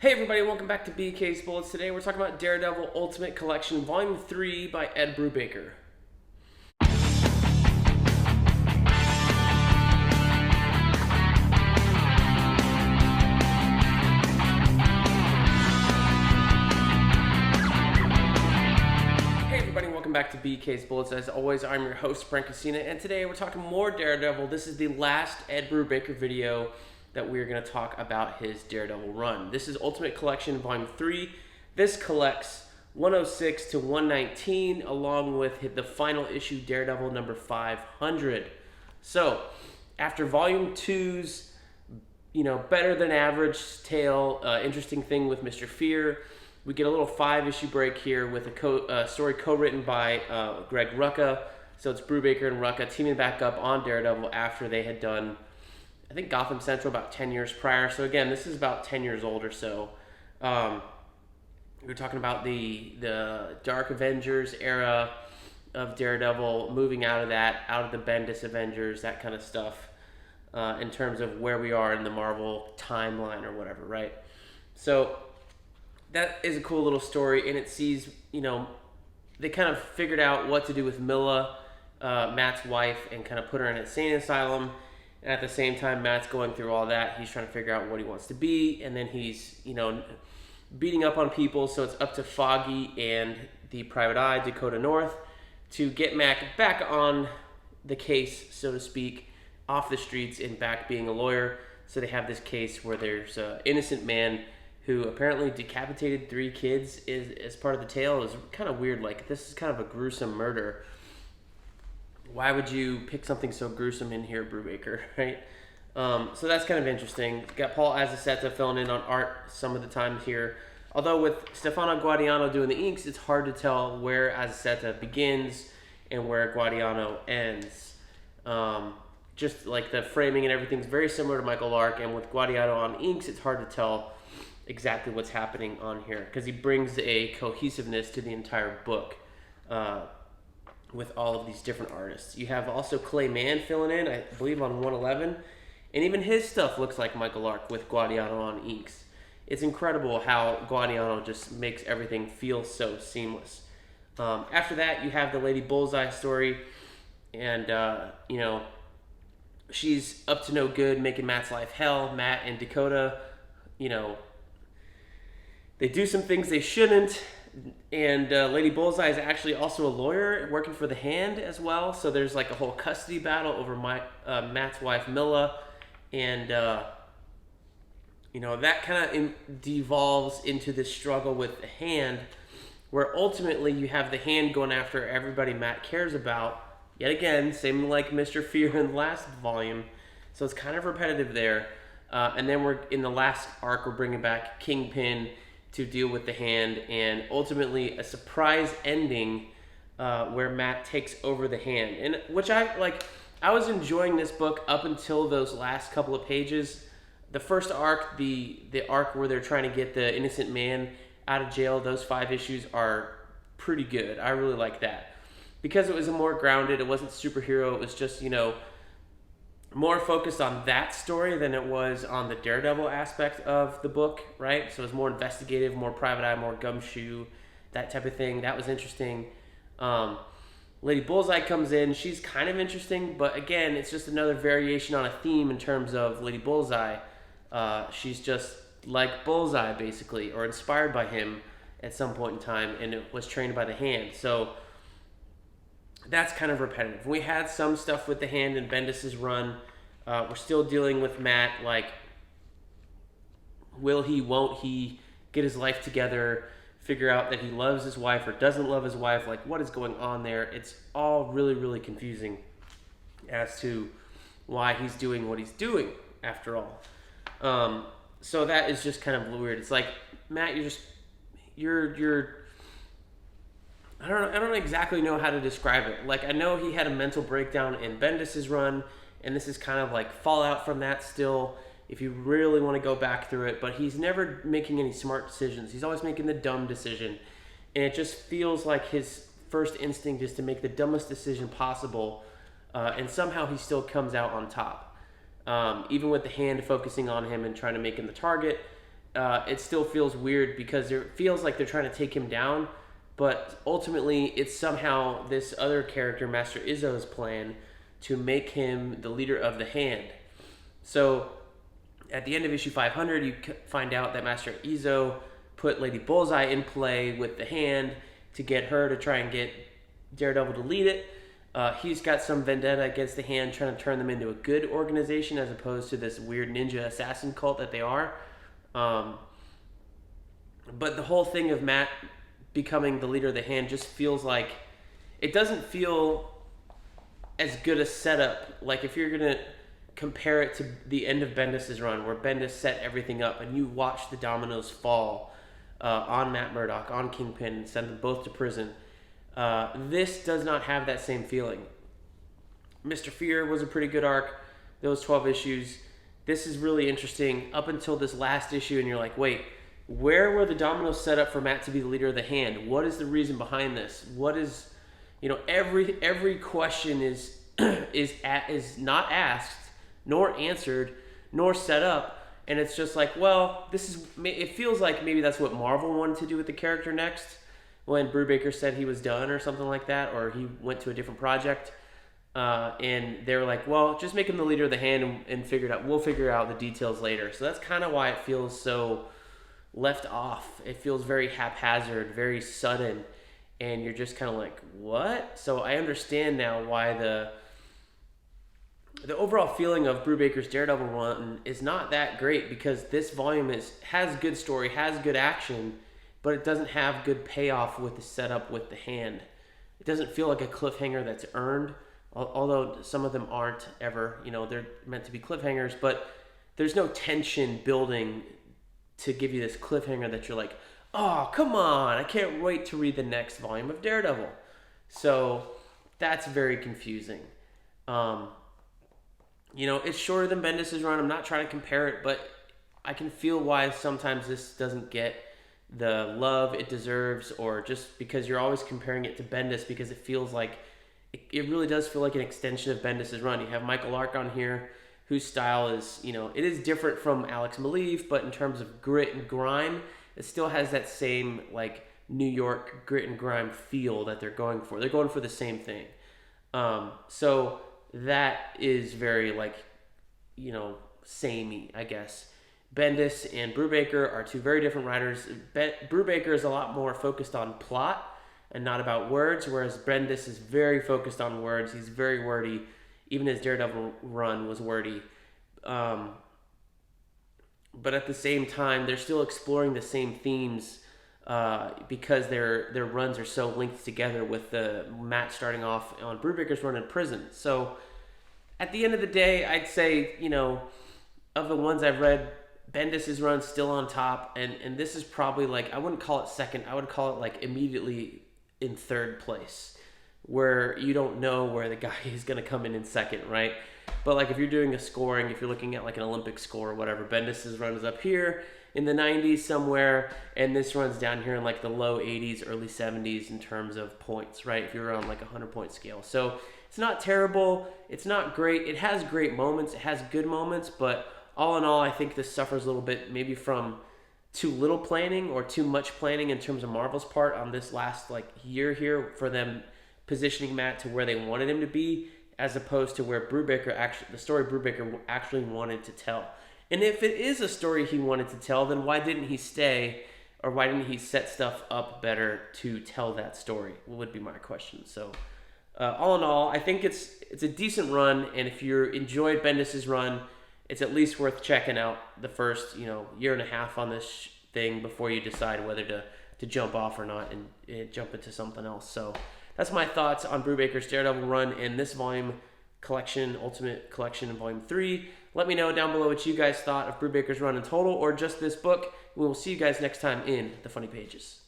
Hey everybody, welcome back to BK's Bullets. Today we're talking about Daredevil Ultimate Collection Volume 3 by Ed Brubaker. Hey everybody, welcome back to BK's Bullets. As always, I'm your host, Brent, and today we're talking more Daredevil. This is the last Ed Brubaker video that we're going to talk about his Daredevil run. This is Ultimate Collection Volume 3. This collects 106 to 119 along with the final issue Daredevil number 500. So, after Volume 2's, better than average tale, interesting thing with Mr. Fear, we get a little 5-issue break here with a story co-written by Greg Rucka. So it's Brubaker and Rucka teaming back up on Daredevil after they had done, I think, Gotham Central about 10 years prior. So again, this is about 10 years old or so. We're talking about the Dark Avengers era of Daredevil, moving out of the Bendis Avengers, that kind of stuff, in terms of where we are in the Marvel timeline or whatever, right? So that is a cool little story, and it sees, they kind of figured out what to do with Milla, Matt's wife, and kind of put her in an insane asylum. And at the same time, Matt's going through all that. He's trying to figure out what he wants to be. And then he's, beating up on people. So it's up to Foggy and the Private Eye, Dakota North, to get Mac back on the case, so to speak, off the streets and back being a lawyer. So they have this case where there's an innocent man who apparently decapitated 3 kids as part of the tale. Is kind of weird. Like, this is kind of a gruesome murder. Why would you pick something so gruesome in here, Brubaker, right? So that's kind of interesting. Got Paul Azaceta filling in on art some of the time here. Although with Stefano Guadiano doing the inks, it's hard to tell where Azaceta begins and where Guadiano ends. Just like the framing and everything's very similar to Michael Lark, and with Guadiano on inks, it's hard to tell exactly what's happening on here because he brings a cohesiveness to the entire book. With all of these different artists. You have also Clay Mann filling in, I believe, on 111. And even his stuff looks like Michael Lark with Guadiano on inks. It's incredible how Guadiano just makes everything feel so seamless. After that, you have the Lady Bullseye story. And, she's up to no good, making Matt's life hell. Matt and Dakota, they do some things they shouldn't. And Lady Bullseye is actually also a lawyer working for the Hand as well. So there's like a whole custody battle over Matt's wife, Milla. And, that kind of devolves into this struggle with the Hand, where ultimately you have the Hand going after everybody Matt cares about. Yet again, same like Mr. Fear in the last volume. So it's kind of repetitive there. And then we're in the last arc, we're bringing back Kingpin to deal with the Hand, and ultimately a surprise ending where Matt takes over the Hand, and which I was enjoying this book up until those last couple of pages. The first arc, the arc where they're trying to get the innocent man out of jail, those 5 issues are pretty good. I really like that because it was a more grounded, it wasn't superhero, it was just more focused on that story than it was on the Daredevil aspect of the book, right? So it was more investigative, more Private Eye, more gumshoe, that type of thing. That was interesting. Lady Bullseye comes in. She's kind of interesting, but again, it's just another variation on a theme in terms of Lady Bullseye. She's just like Bullseye, basically, or inspired by him at some point in time, and it was trained by the Hand. So that's kind of repetitive. We had some stuff with the Hand in Bendis' run. We're still dealing with Matt, like, will he, won't he get his life together, figure out that he loves his wife or doesn't love his wife, like, what is going on there? It's all really, really confusing as to why he's doing what he's doing, after all. So that is just kind of weird. It's like, Matt, you're I don't exactly know how to describe it. Like, I know he had a mental breakdown in Bendis' run, and this is kind of like fallout from that still, if you really want to go back through it, but he's never making any smart decisions. He's always making the dumb decision, and it just feels like his first instinct is to make the dumbest decision possible, and somehow he still comes out on top. Even with the Hand focusing on him and trying to make him the target, it still feels weird because it feels like they're trying to take him down, but ultimately it's somehow this other character, Master Izzo's plan to make him the leader of the Hand. So at the end of issue 500, you find out that Master Izzo put Lady Bullseye in play with the Hand to get her to try and get Daredevil to lead it. He's got some vendetta against the Hand, trying to turn them into a good organization as opposed to this weird ninja assassin cult that they are. But the whole thing of Matt becoming the leader of the Hand just feels like it doesn't feel as good a setup. Like if you're gonna compare it to the end of Bendis' run, where Bendis set everything up and you watch the dominoes fall on Matt Murdock, on Kingpin, and send them both to prison. This does not have that same feeling. Mr. Fear was a pretty good arc. Those 12 issues. This is really interesting up until this last issue, and you're like, wait, where were the dominoes set up for Matt to be the leader of the Hand? What is the reason behind this? What is, every question is is not asked, nor answered, nor set up, and it's just like, well, it feels like maybe that's what Marvel wanted to do with the character next, when Brubaker said he was done or something like that, or he went to a different project, and they were like, well, just make him the leader of the Hand and we'll figure out the details later. So that's kind of why it feels so left off. It feels very haphazard, very sudden, and you're just kind of like, what? So I understand now why the overall feeling of Brubaker's Daredevil run is not that great, because this volume has good story, has good action, but it doesn't have good payoff with the setup with the Hand. It doesn't feel like a cliffhanger that's earned, although some of them aren't ever. They're meant to be cliffhangers, but there's no tension building to give you this cliffhanger that you're like, oh, come on, I can't wait to read the next volume of Daredevil. So that's very confusing. It's shorter than Bendis' run. I'm not trying to compare it, but I can feel why sometimes this doesn't get the love it deserves, or just because you're always comparing it to Bendis, because it feels like it really does feel like an extension of Bendis' run. You have Michael Lark on here, whose style is, it is different from Alex Maleev, but in terms of grit and grime, it still has that same like New York grit and grime feel that they're going for. They're going for the same thing. So that is very samey, I guess. Bendis and Brubaker are two very different writers. Brubaker is a lot more focused on plot and not about words, whereas Bendis is very focused on words. He's very wordy. Even his Daredevil run was wordy. But at the same time, they're still exploring the same themes because their runs are so linked together, with the Matt starting off on Brubaker's run in prison. So at the end of the day, I'd say, of the ones I've read, Bendis' run's still on top, and this is probably I wouldn't call it second, I would call it immediately in third place, where you don't know where the guy is going to come in second, right? But if you're doing a scoring, if you're looking at an Olympic score or whatever, Bendis' run is up here in the 90s somewhere, and this run's down here in the low 80s, early 70s in terms of points, right? If you're on a 100-point scale. So it's not terrible, it's not great, it has great moments, it has good moments, but all in all, I think this suffers a little bit maybe from too little planning or too much planning in terms of Marvel's part on this last year here, for them positioning Matt to where they wanted him to be, as opposed to where the story Brubaker actually wanted to tell. And if it is a story he wanted to tell, then why didn't he stay, or why didn't he set stuff up better to tell that story? Would be my question. So all in all, I think it's a decent run, and if you enjoyed Bendis' run, it's at least worth checking out the first year and a half on this thing before you decide whether to jump off or not and jump into something else. So that's my thoughts on Brubaker's Daredevil run in this volume collection, Ultimate Collection in Volume 3. Let me know down below what you guys thought of Brubaker's run in total, or just this book. We will see you guys next time in the Funny Pages.